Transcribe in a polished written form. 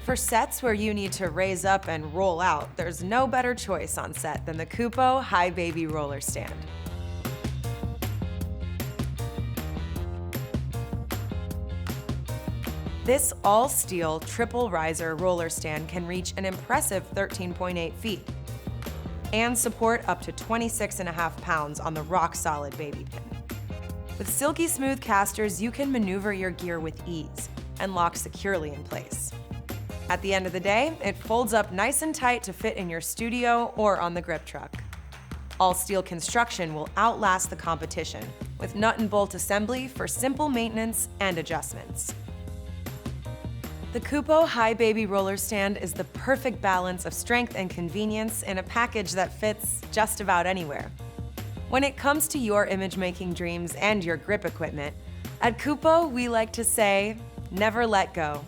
For sets where you need to raise up and roll out, there's no better choice on set than the Kupo High Baby Roller Stand. This all-steel triple riser roller stand can reach an impressive 13.8 feet and support up to 26.5 pounds on the rock-solid baby pin. With silky smooth casters, you can maneuver your gear with ease and lock securely in place. At the end of the day, it folds up nice and tight to fit in your studio or on the grip truck. All-steel construction will outlast the competition with nut and bolt assembly for simple maintenance and adjustments. The Kupo High Baby Roller Stand is the perfect balance of strength and convenience in a package that fits just about anywhere. When it comes to your image-making dreams and your grip equipment, at Kupo we like to say, never let go.